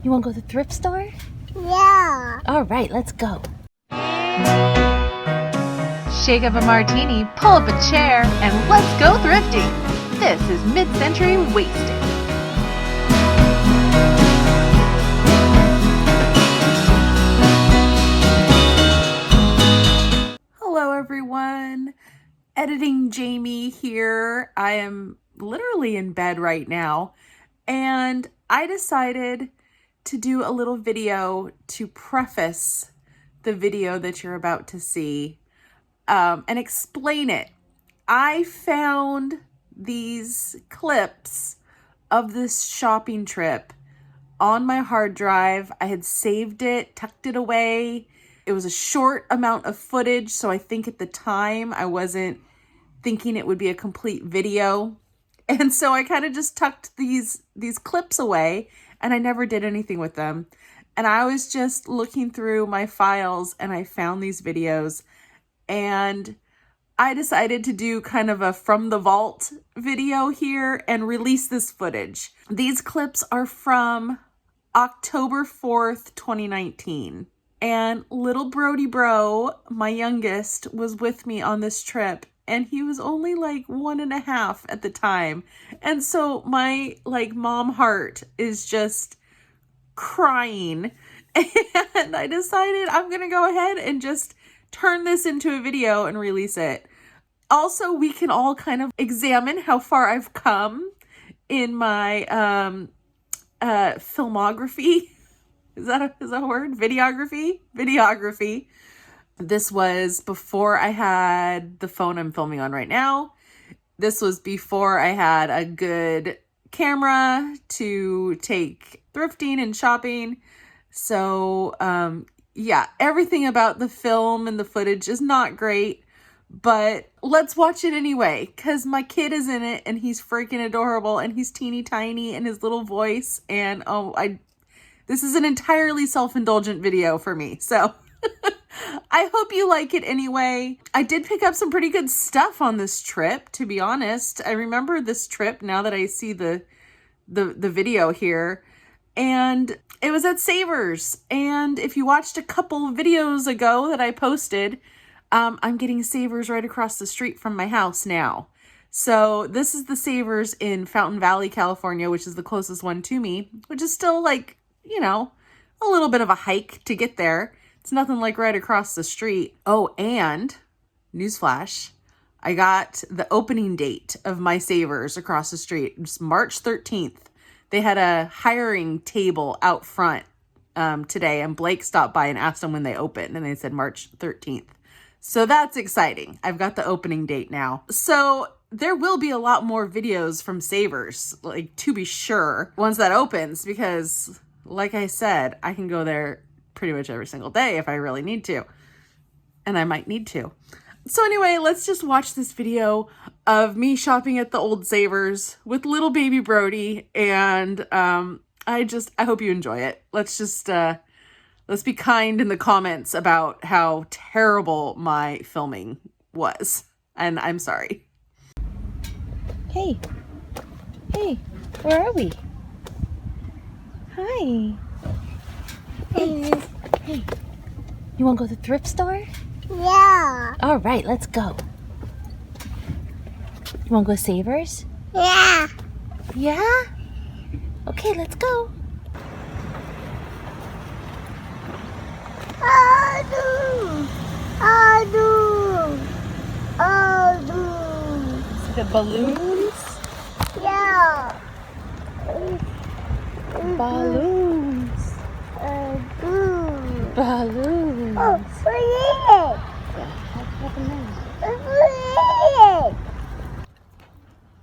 You want to go to the thrift store? Yeah. All right, let's go. Shake up a martini, pull up a chair, and let's go thrifting. This is Mid-Century Wasted. Hello everyone, editing Jamie here. I am literally in bed right now, and I decided to do a little video to preface the video that you're about to see and explain it. I found these clips of this shopping trip on my hard drive. I had saved it, tucked it away. It was a short amount of footage, so I think at the time I wasn't thinking it would be a complete video. And so I kind of just tucked these clips away, and I never did anything with them. And I was just looking through my files and I found these videos, and I decided to do kind of a from the vault video here and release this footage. These clips are from October 4th, 2019. And little Brody Bro, my youngest, was with me on this trip, and he was only like 1.5 at the time. And so my mom heart is just crying. And I decided I'm going to go ahead and just turn this into a video and release it. Also, we can all kind of examine how far I've come in my filmography. Is that a word? Videography. This was before I had the phone I'm filming on right now. This was before I had a good camera to take thrifting and shopping. So, yeah, everything about the film and the footage is not great, but let's watch it anyway, because my kid is in it and he's freaking adorable and he's teeny tiny and his little voice. And this is an entirely self-indulgent video for me. So I hope you like it anyway. I did pick up some pretty good stuff on this trip, to be honest. I remember this trip now that I see the video here. And it was at Savers. And if you watched a couple videos ago that I posted, I'm getting Savers right across the street from my house now. So this is the Savers in Fountain Valley, California, which is the closest one to me, which is still a little bit of a hike to get there. It's nothing like right across the street. Oh, and newsflash, I got the opening date of my Savers across the street. It's March 13th. They had a hiring table out front today, and Blake stopped by and asked them when they opened, and they said March 13th. So that's exciting. I've got the opening date now. So there will be a lot more videos from Savers, to be sure, once that opens, because like I said, I can go there pretty much every single day if I really need to. And I might need to. So anyway, let's just watch this video of me shopping at the old Savers with little baby Brody. And I hope you enjoy it. Let's be kind in the comments about how terrible my filming was. And I'm sorry. Hey, where are we? Hi. Hey, you want to go to the thrift store? Yeah. All right, let's go. You want to go to Savers? Yeah. Yeah? Okay, let's go. The balloons? Yeah. Balloons. Balloons. Oh,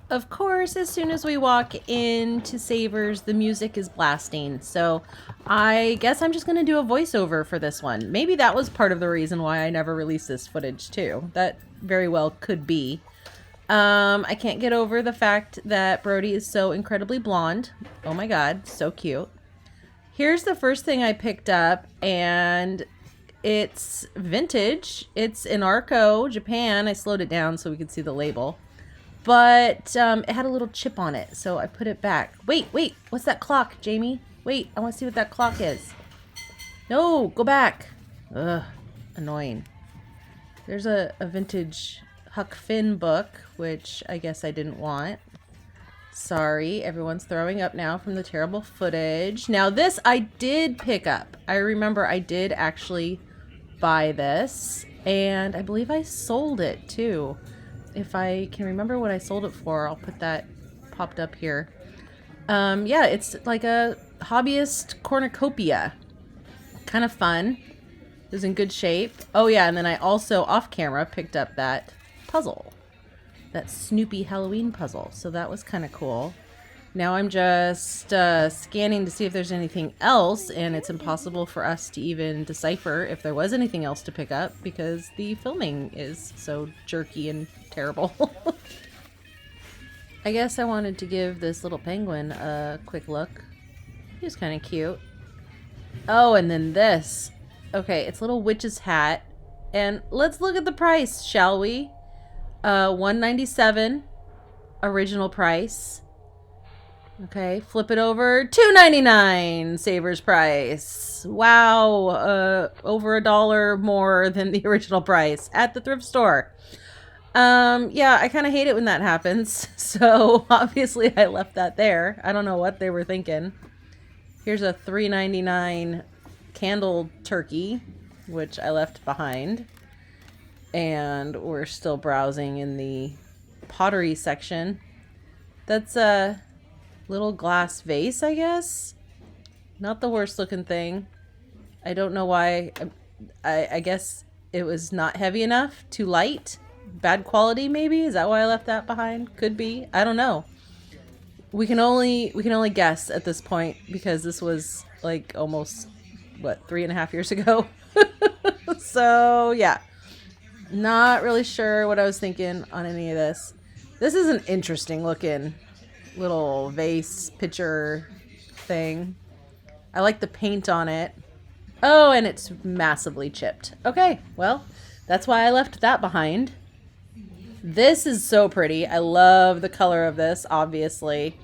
Of course, as soon as we walk into Savers, the music is blasting. So I guess I'm just going to do a voiceover for this one. Maybe that was part of the reason why I never released this footage too. That very well could be. I can't get over the fact that Brody is so incredibly blonde. Oh my God, so cute. Here's the first thing I picked up, and it's vintage. It's in Arco, Japan. I slowed it down so we could see the label. But it had a little chip on it, so I put it back. Wait, what's that clock, Jamie? Wait, I want to see what that clock is. No, go back. Ugh, annoying. There's a vintage Huck Finn book, which I guess I didn't want. Sorry, everyone's throwing up now from the terrible footage. Now this I did pick up. I remember I did actually buy this, and I believe I sold it too. If I can remember what I sold it for, I'll put that popped up here. Yeah, it's like a hobbyist cornucopia. Kind of fun. It was in good shape. Oh yeah, and then I also off camera picked up that puzzle. That Snoopy Halloween puzzle. So that was kind of cool. Now I'm just scanning to see if there's anything else, and it's impossible for us to even decipher if there was anything else to pick up because the filming is so jerky and terrible. I guess I wanted to give this little penguin a quick look. He was kind of cute. Oh, and then this. Okay, it's a little witch's hat. And let's look at the price, shall we? $197 original price. Okay, flip it over. $2.99 Savers price. Wow, over $1 more than the original price at the thrift store. Yeah, I kind of hate it when that happens. So obviously I left that there. I don't know what they were thinking. Here's a $3.99 candle turkey, which I left behind. And we're still browsing in the pottery section. That's a little glass vase, I guess. Not the worst looking thing. I don't know why. I guess it was not heavy enough, too light, bad quality maybe. Is that why I left that behind? Could be. I don't know. We can only guess at this point because this was like almost what, 3.5 years ago. So yeah. Not really sure what I was thinking on any of this. This is an interesting looking little vase pitcher thing. I like the paint on it. Oh, and it's massively chipped. Okay, well, that's why I left that behind. This is so pretty. I love the color of this, obviously.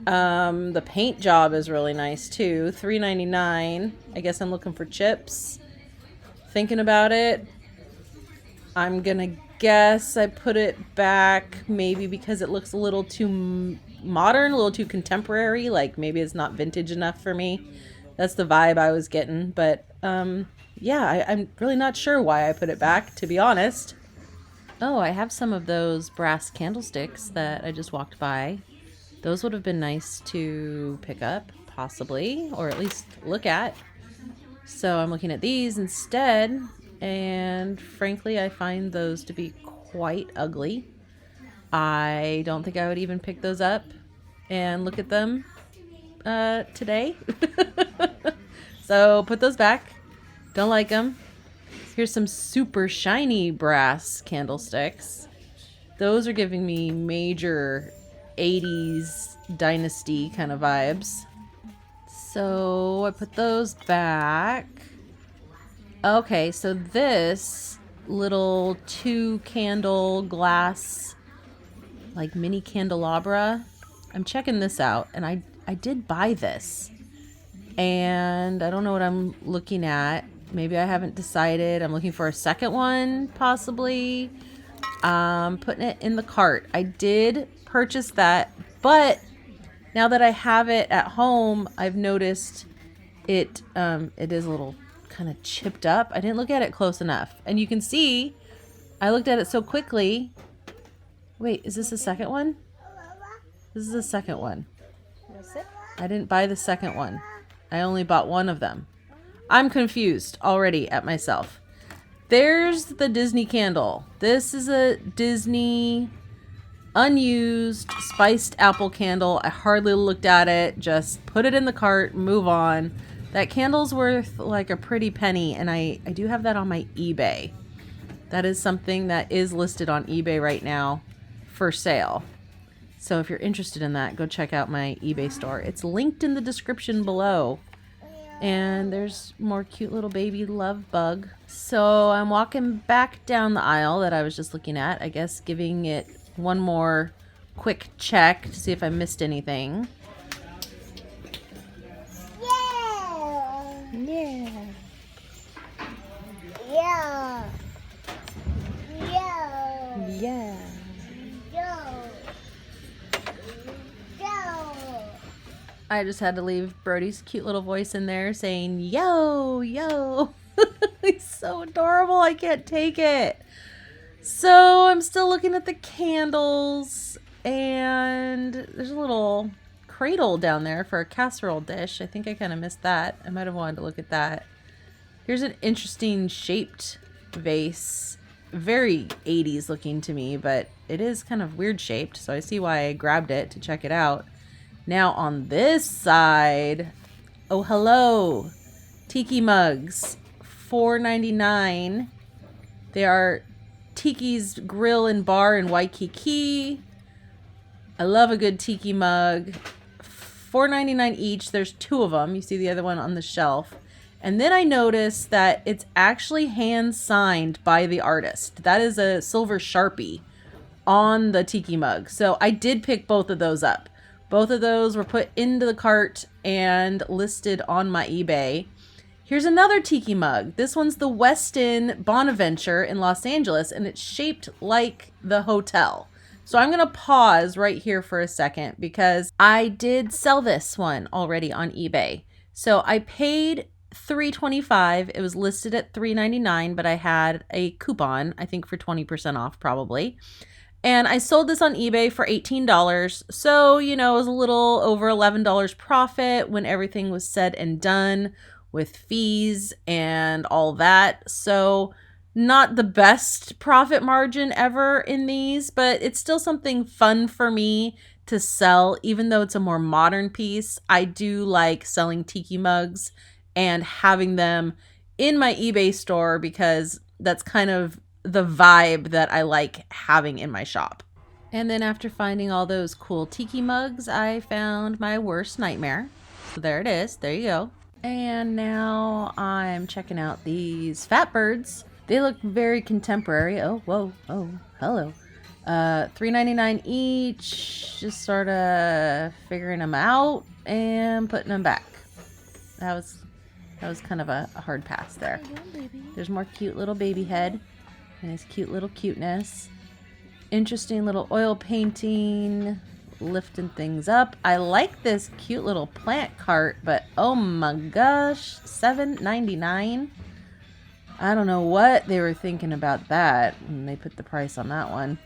The paint job is really nice too. $3.99. I guess I'm looking for chips. Thinking about it. I'm gonna guess I put it back maybe because it looks a little too modern, a little too contemporary. Like maybe it's not vintage enough for me. That's the vibe I was getting. But yeah, I'm really not sure why I put it back, to be honest. Oh, I have some of those brass candlesticks that I just walked by. Those would have been nice to pick up, possibly, or at least look at. So I'm looking at these instead. And frankly, I find those to be quite ugly. I don't think I would even pick those up and look at them today. So put those back. Don't like them. Here's some super shiny brass candlesticks. Those are giving me major 80s dynasty kind of vibes. So I put those back. Okay, so this little 2-candle glass, like mini candelabra, I'm checking this out, and I did buy this, and I don't know what I'm looking at. Maybe I haven't decided. I'm looking for a second one, possibly. Putting it in the cart. I did purchase that, but now that I have it at home, I've noticed it is a little kind of chipped up. I didn't look at it close enough. And you can see, I looked at it so quickly. Wait, is this the second one? This is the second one. I didn't buy the second one. I only bought one of them. I'm confused already at myself. There's the Disney candle. This is a Disney unused spiced apple candle. I hardly looked at it. Just put it in the cart, move on. That candle's worth like a pretty penny, and I do have that on my eBay. That is something that is listed on eBay right now for sale. So if you're interested in that, go check out my eBay store. It's linked in the description below. And there's more cute little baby love bug. So I'm walking back down the aisle that I was just looking at. I guess giving it one more quick check to see if I missed anything. I just had to leave Brody's cute little voice in there saying, yo, yo. He's so adorable. I can't take it. So I'm still looking at the candles, and there's a little cradle down there for a casserole dish. I think I kind of missed that. I might have wanted to look at that. Here's an interesting shaped vase. Very 80s looking to me, but it is kind of weird shaped, so I see why I grabbed it to check it out. Now on this side, oh hello, tiki mugs, $4.99. They are Tiki's Grill and Bar in Waikiki. I love a good tiki mug. $4.99 each. There's 2 of them. You see the other one on the shelf. And then I noticed that it's actually hand signed by the artist. That is a silver Sharpie on the tiki mug. So I did pick both of those up. Both of those were put into the cart and listed on my eBay. Here's another tiki mug. This one's the Westin Bonaventure in Los Angeles, and it's shaped like the hotel. So I'm going to pause right here for a second because I did sell this one already on eBay. So I paid $3.25. It was listed at $3.99, but I had a coupon, I think for 20% off probably. And I sold this on eBay for $18. So, you know, it was a little over $11 profit when everything was said and done with fees and all that. So not the best profit margin ever in these, but it's still something fun for me to sell, even though it's a more modern piece. I do like selling tiki mugs and having them in my eBay store because that's kind of the vibe that I like having in my shop. And then after finding all those cool tiki mugs, I found my worst nightmare. So there it is. There you go. And now I'm checking out these fat birds. They look very contemporary. Oh, whoa. Oh, hello. $3.99 each. Just sort of figuring them out and putting them back. That was kind of a hard pass there. There's more cute little baby head and his cute little cuteness. Interesting little oil painting, lifting things up. I like this cute little plant cart, but oh my gosh, $7.99. I don't know what they were thinking about that when they put the price on that one.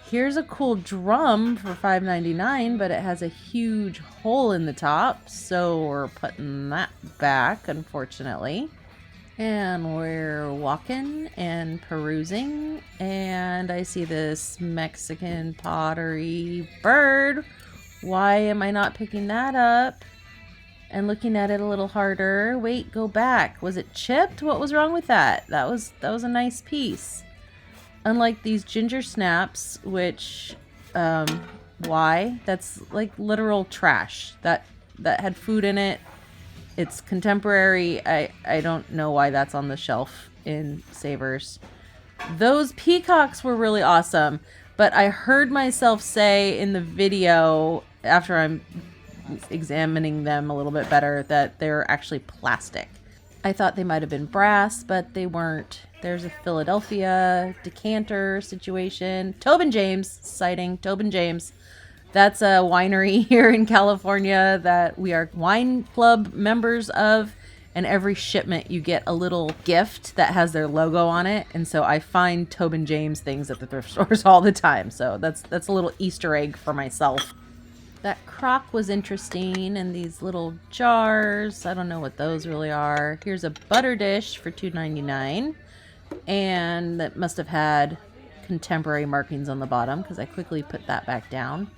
Here's a cool drum for $5.99, but it has a huge hole in the top, so we're putting that back, unfortunately. And we're walking and perusing, and I see this Mexican pottery bird. Why am I not picking that up and looking at it a little harder? Wait, go back. Was it chipped? What was wrong with that? That was a nice piece. Unlike these ginger snaps, which, why? That's like literal trash. That had food in it. It's contemporary. I don't know why that's on the shelf in Savers. Those peacocks were really awesome, but I heard myself say in the video, after I'm examining them a little bit better, that they're actually plastic. I thought they might have been brass, but they weren't. There's a Philadelphia decanter situation. Tobin James sighting. Tobin James. That's a winery here in California that we are wine club members of. And every shipment you get a little gift that has their logo on it. And so I find Tobin James things at the thrift stores all the time. So that's a little Easter egg for myself. That crock was interesting, and these little jars. I don't know what those really are. Here's a butter dish for $2.99. And that must have had contemporary markings on the bottom because I quickly put that back down.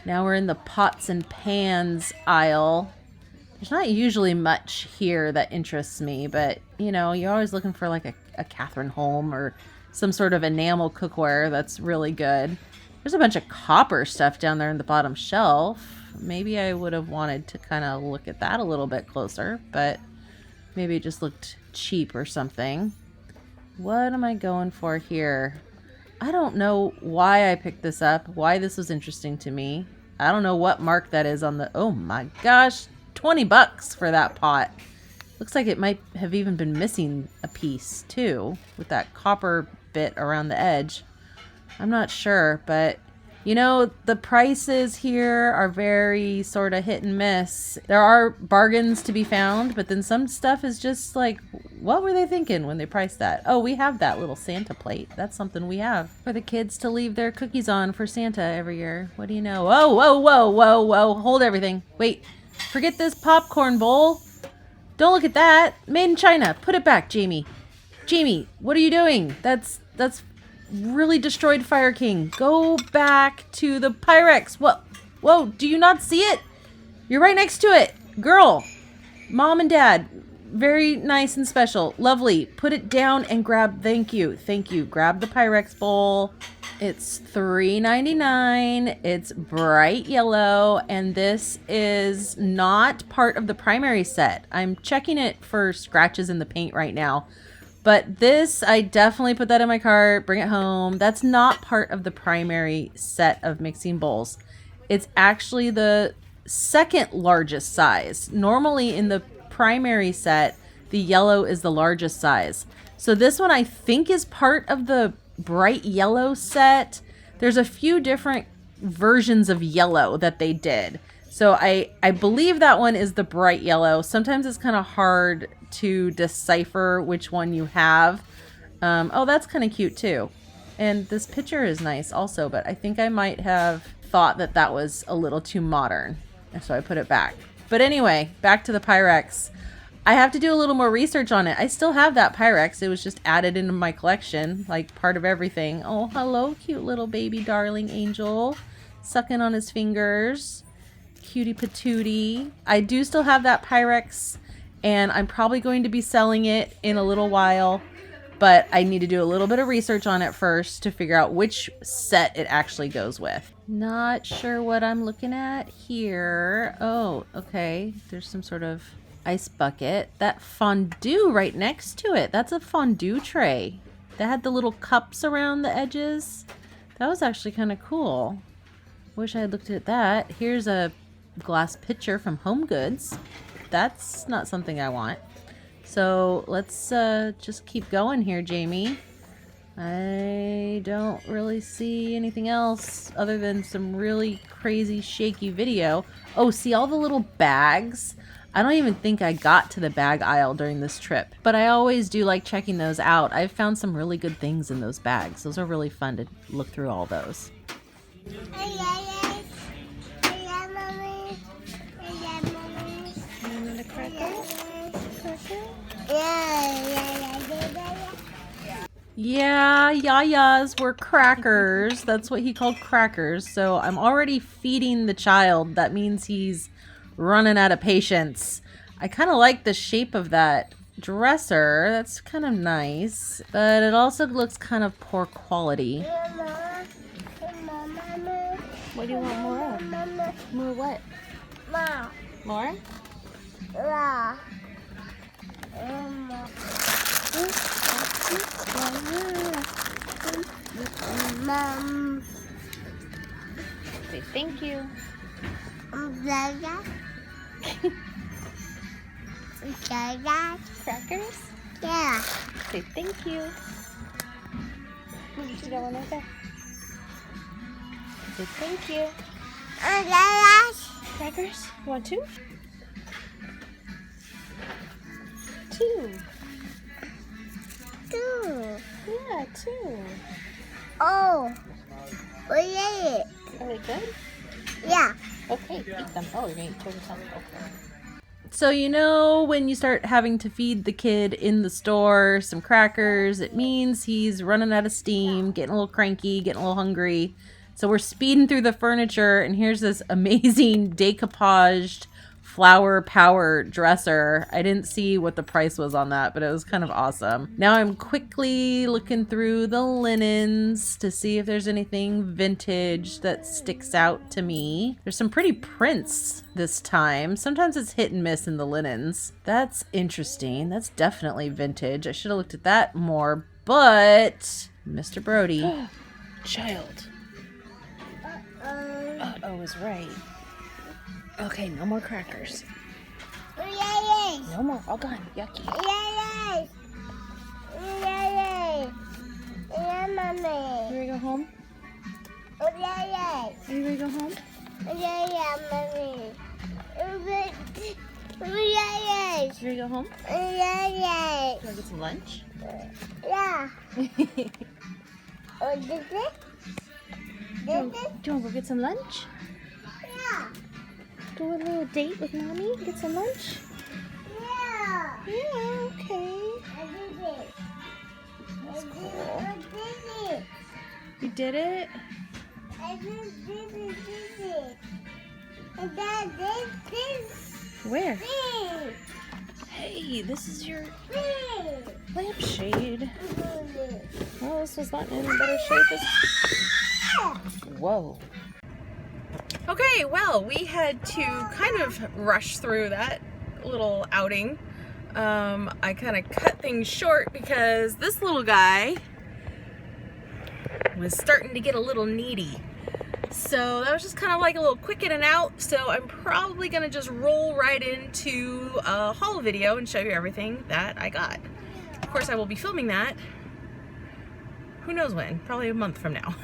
Now we're in the pots and pans aisle. There's not usually much here that interests me, but you know, you're always looking for like a Catherine Holm or some sort of enamel cookware that's really good. There's a bunch of copper stuff down there in the bottom shelf. Maybe I would have wanted to kind of look at that a little bit closer, but maybe it just looked cheap or something. What am I going for here? I don't know why I picked this up, why this was interesting to me. I don't know what mark that is on the... Oh my gosh, $20 for that pot. Looks like it might have even been missing a piece too, with that copper bit around the edge. I'm not sure, but You know, the prices here are very sort of hit and miss. There are bargains to be found, but then some stuff is just like, what were they thinking when they priced that? Oh, we have that little Santa plate. That's something we have for the kids to leave their cookies on for Santa every year. What do you know? Oh, whoa, whoa, whoa, whoa. Hold everything. Wait, forget this popcorn bowl. Don't look at that. Made in China. Put it back, Jamie. Jamie, what are you doing? That's really destroyed Fire King. Go back to the Pyrex. What? Whoa, do you not see it? You're right next to it. Girl, mom and dad, very nice and special. Lovely. Put it down and grab, thank you. Thank you. Grab the Pyrex bowl. It's $3.99. It's bright yellow, and this is not part of the primary set. I'm checking it for scratches in the paint right now. But this, I definitely put that in my cart, bring it home. That's not part of the primary set of mixing bowls. It's actually the second largest size. Normally in the primary set, the yellow is the largest size. So this one I think is part of the bright yellow set. There's a few different versions of yellow that they did. So I believe that one is the bright yellow. Sometimes it's kind of hard to decipher which one you have. Oh, that's kind of cute too. And this picture is nice also, but I think I might have thought that that was a little too modern. So I put it back. But anyway, back to the Pyrex. I have to do a little more research on it. I still have that Pyrex. It was just added into my collection, like part of everything. Oh, hello, cute little baby darling angel. Sucking on his fingers. Cutie patootie. I do still have that Pyrex, and I'm probably going to be selling it in a little while, but I need to do a little bit of research on it first to figure out which set it actually goes with. Not sure what I'm looking at here. Oh, okay. There's some sort of ice bucket. That fondue right next to it. That's a fondue tray. That had the little cups around the edges. That was actually kind of cool. Wish I had looked at that. Here's a glass pitcher from Home Goods. That's not something I want. So let's just keep going here, Jamie. I don't really see anything else other than some really crazy shaky video. Oh, see all the little bags? I don't even think I got to the bag aisle during this trip, but I always do like checking those out. I've found some really good things in those bags. Those are really fun to look through all those. Yeah, yayas were crackers. That's what he called crackers. So I'm already feeding the child. That means he's running out of patience. I kind of like the shape of that dresser. That's kind of nice, but it also looks kind of poor quality. What do you want more of? More what? More? Say thank you. Crackers? Yeah. Say thank you. You got one right there. Say thank you. Crackers? You want two? Two. Yeah, two. Oh. We ate it. Are they good? Yeah. Okay, eat them. Oh, you're going to eat two of them. Okay. So, you know, when you start having to feed the kid in the store some crackers, it means he's running out of steam, getting a little cranky, getting a little hungry. So we're speeding through the furniture, and here's this amazing decoupaged flower power dresser. I didn't see what the price was on that, but it was kind of awesome. Now I'm quickly looking through the linens to see if there's anything vintage that sticks out to me. There's some pretty prints this time. Sometimes it's hit and miss in the linens. That's interesting. That's definitely vintage. I should have looked at that more, but Mr. Brody. Child. Uh-oh is right. Okay, no more crackers. No more. All gone. Yucky. You ready to go home? Oh, yeah, yeah. Are you ready to go home? Oh, yeah, yeah, mommy. Oh, yeah, yeah. You ready to go home? Oh, yeah, yeah. You want to get some lunch? Yeah. Oh, this it? Do you want to go get some lunch? Yeah. Do a little date with mommy? Get some lunch? Yeah. Yeah, okay. I did it. That's cool. I did it. You did it? I just did it. And Dad did this. Where? This. Hey, this is your This. lampshade. Well, this was not in better shape as... Whoa. Okay, well, we had to kind of rush through that little outing. I kind of cut things short because this little guy was starting to get a little needy. So that was just kind of like a little quick in and out. So I'm probably gonna just roll right into a haul video and show you everything that I got. Of course, I will be filming that, who knows when, probably a month from now.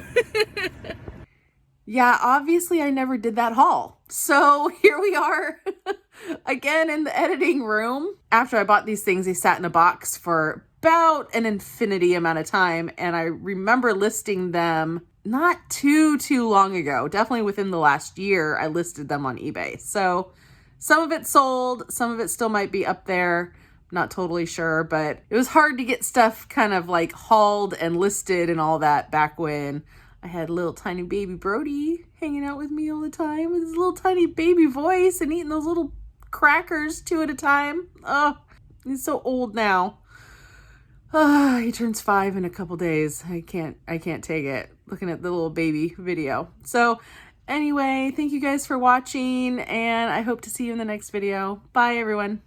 Yeah, obviously I never did that haul. So here we are again in the editing room. After I bought these things, they sat in a box for about an infinity amount of time. And I remember listing them not too long ago. Definitely within the last year, I listed them on eBay. So some of it sold, some of it still might be up there. Not totally sure, but it was hard to get stuff kind of like hauled and listed and all that back when I had little tiny baby Brody hanging out with me all the time with his little tiny baby voice and eating those little crackers 2 at a time. Oh, he's so old now. He turns 5 in a couple days. I can't take it looking at the little baby video. So anyway, thank you guys for watching and I hope to see you in the next video. Bye everyone.